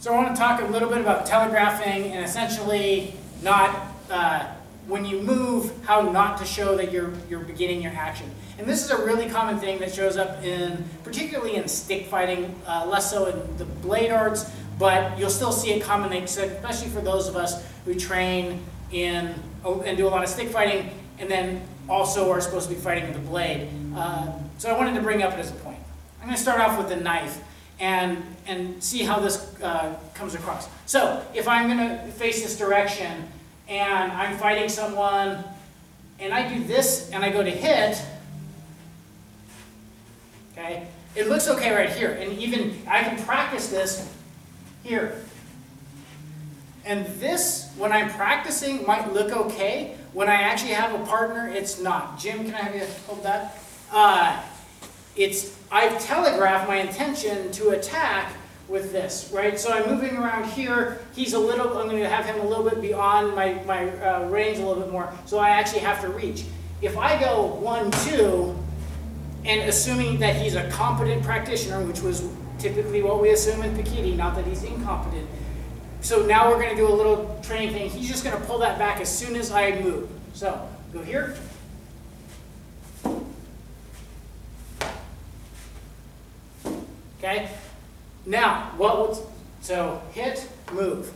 So I want to talk a little bit about telegraphing and essentially not, when you move, how not to show that you're beginning your action. And this is a really common thing that shows up particularly in stick fighting, less so in the blade arts, but you'll still see it commonly, especially for those of us who train and do a lot of stick fighting and then also are supposed to be fighting with a blade. So I wanted to bring up it as a point. I'm going to start off with the knife and see how this comes across. So if I'm going to face this direction and I'm fighting someone and I do this and I go to hit, okay, it looks okay right here. And even I can practice this here. And this, when I'm practicing, might look okay. When I actually have a partner, it's not. Jim, can I have you hold that? I've telegraphed my intention to attack with this, right? So I'm moving around here. I'm going to have him a little bit beyond my range a little bit more. So I actually have to reach. If I go 1, 2, and assuming that he's a competent practitioner, which was typically what we assume in Pikiti, not that he's incompetent. So now we're going to do a little training thing. He's just going to pull that back as soon as I move. So go here. Okay. Now, so hit, move.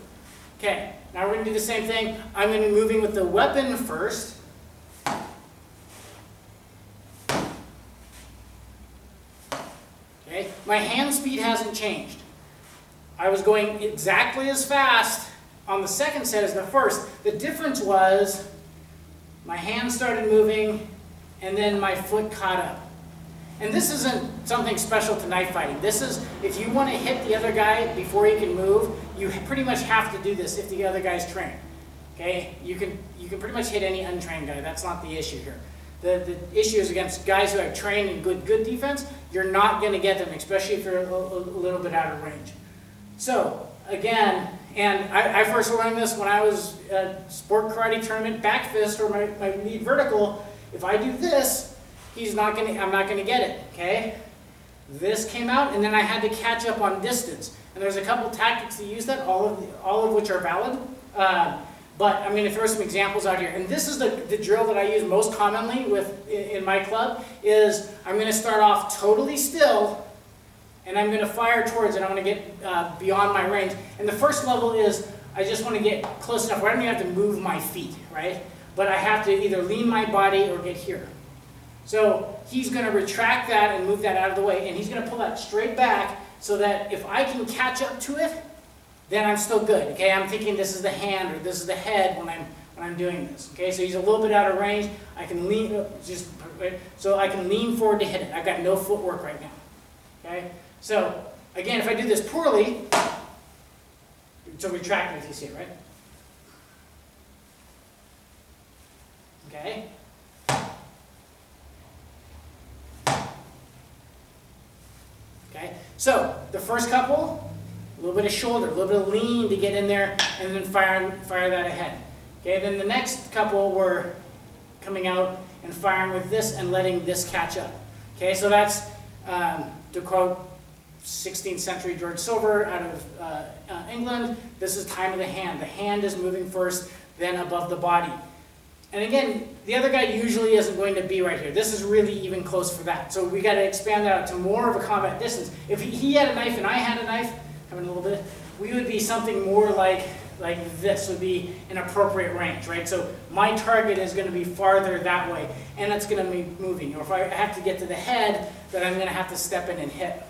Okay. Now we're going to do the same thing. I'm going to be moving with the weapon first. Okay. My hand speed hasn't changed. I was going exactly as fast on the second set as the first. The difference was my hand started moving and then my foot caught up. And this isn't something special to knife fighting. This is, if you want to hit the other guy before he can move, you pretty much have to do this if the other guy's trained. Okay? You can pretty much hit any untrained guy. That's not the issue here. The issue is against guys who have trained in good defense. You're not going to get them, especially if you're a little bit out of range. So, again, and I first learned this when I was at sport karate tournament, back fist or my lead vertical. If I do this, I'm not going to get it, okay? This came out, and then I had to catch up on distance. And there's a couple tactics to use that, all of which are valid. But I'm going to throw some examples out here. And this is the drill that I use most commonly in my club, is I'm going to start off totally still, and I'm going to fire towards it. I'm going to get beyond my range. And the first level is I just want to get close enough where I don't even have to move my feet, right? But I have to either lean my body or get here. So he's going to retract that and move that out of the way. And he's going to pull that straight back so that if I can catch up to it, then I'm still good. Okay, I'm thinking this is the hand or this is the head when I'm doing this. Okay, so he's a little bit out of range. I can lean so I can lean forward to hit it. I've got no footwork right now. Okay, so again, if I do this poorly, so retract it if you see it, right? Okay. Okay, so the first couple, a little bit of shoulder, a little bit of lean to get in there, and then fire that ahead. Okay, then the next couple were coming out and firing with this and letting this catch up. Okay, so that's, to quote 16th century George Silver out of England, this is time of the hand. The hand is moving first, then above the body. And again, the other guy usually isn't going to be right here. This is really even close for that. So we got to expand that out to more of a combat distance. If he had a knife and I had a knife, coming a little bit, we would be something more like this would be an appropriate range, right? So my target is going to be farther that way, and it's going to be moving. Or if I have to get to the head, then I'm going to have to step in and hit.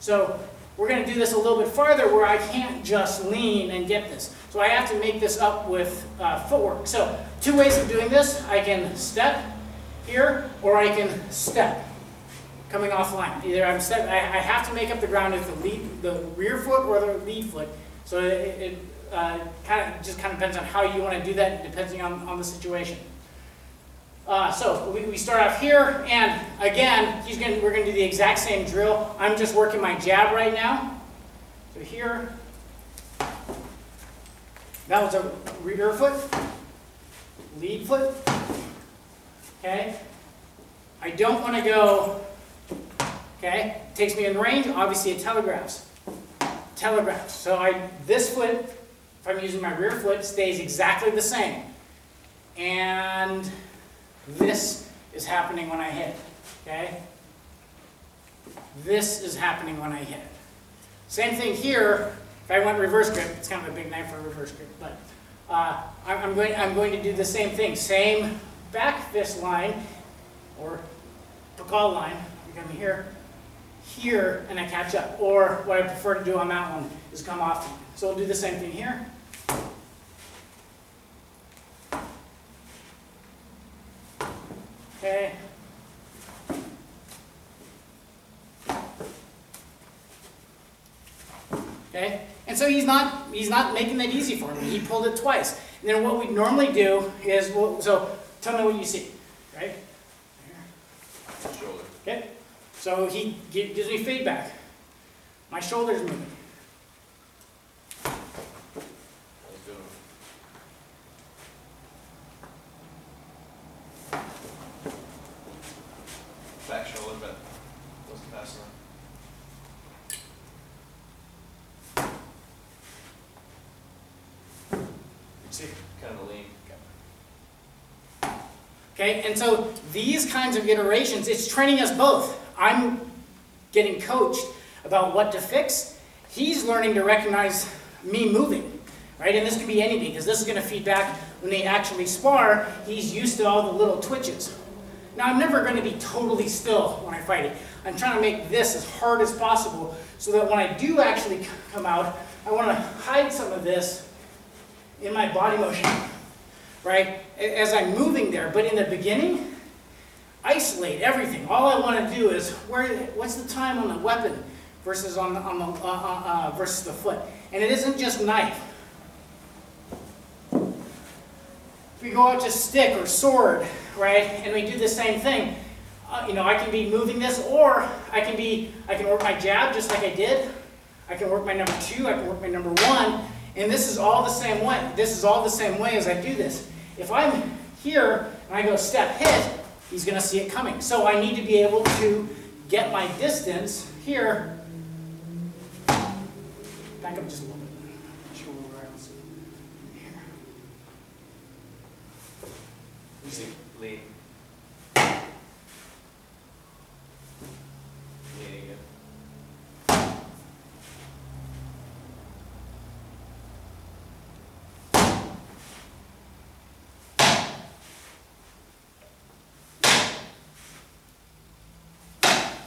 So we're going to do this a little bit farther where I can't just lean and get this. So I have to make this up with footwork. So two ways of doing this. I can step here, or I can step coming offline. Either I have to make up the ground with the rear foot or the lead foot. So it kind of depends on how you want to do that, depending on the situation. So we start off here, and again, we're going to do the exact same drill. I'm just working my jab right now. So here, that was a rear foot, lead foot. Okay, I don't want to go. Okay, takes me in range. Obviously, it telegraphs. telegraphs. So this foot, if I'm using my rear foot, stays exactly the same. And this is happening when I hit, okay? This is happening when I hit. Same thing here. If I went reverse grip, it's kind of a big knife for a reverse grip, but I'm going to do the same thing. Same back fist line, or pakal line, you come here, and I catch up. Or what I prefer to do on that one is come off. So we'll do the same thing here. Okay. Okay, and so he's not making that easy for me. He pulled it twice. And then what we normally do is, so tell me what you see, right? Shoulder. Okay, so he gives me feedback. My shoulder's moving. Let's do it. Back shoulder, but wasn't fast enough. See? Kind of lean. Okay, and so these kinds of iterations, it's training us both. I'm getting coached about what to fix. He's learning to recognize me moving, right? And this can be anything, because this is going to feed back when they actually spar. He's used to all the little twitches. Now, I'm never going to be totally still when I fight it. I'm trying to make this as hard as possible so that when I do actually come out, I want to hide some of this in my body motion, right, as I'm moving there. But in the beginning, isolate everything. All I want to do is, what's the time on the weapon versus versus the foot? And it isn't just knife. If we go out to stick or sword, right, and we do the same thing, you know, I can be moving this, or I can work my jab just like I did. I can work my number 2, I can work my number 1, and this is all the same way. This is all the same way as I do this. If I'm here and I go step hit, he's going to see it coming. So I need to be able to get my distance here. Back up just a little bit. Shoulder around. Here. You see, lean. Lean again.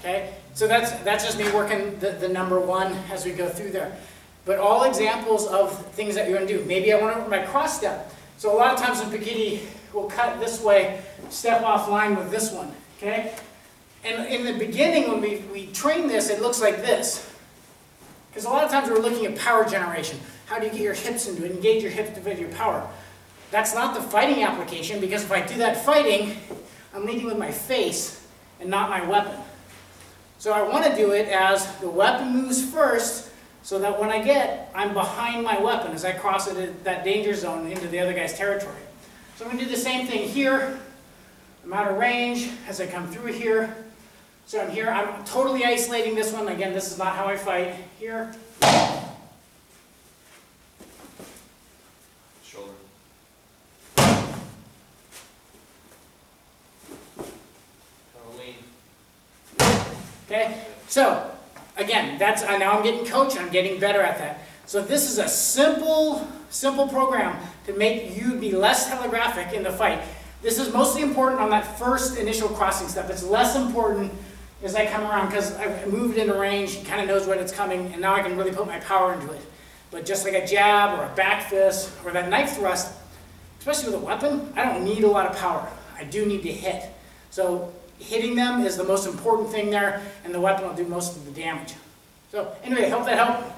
Okay, so that's just me working the number 1 as we go through there. But all examples of things that you're going to do. Maybe I want to work my cross step. So a lot of times in Pikiti, we'll cut this way, step off line with this one. Okay, and in the beginning when we train this, it looks like this. Because a lot of times we're looking at power generation. How do you get your hips into it? Engage your hips to fit your power. That's not the fighting application, because if I do that fighting, I'm leading with my face and not my weapon. So I want to do it as the weapon moves first, so that when I I'm behind my weapon as I cross that danger zone into the other guy's territory. So I'm going to do the same thing here. I'm out of range as I come through here. So I'm here, I'm totally isolating this one. Again, this is not how I fight. Here. Shoulder. Okay, so again, now I'm getting coached, I'm getting better at that. So this is a simple program to make you be less telegraphic in the fight. This is mostly important on that first initial crossing step. It's less important as I come around, because I've moved into range, he kind of knows when it's coming, and now I can really put my power into it. But just like a jab or a back fist or that knife thrust, especially with a weapon, I don't need a lot of power. I do need to hit. So hitting them is the most important thing there, and the weapon will do most of the damage. So anyway, I hope that helped.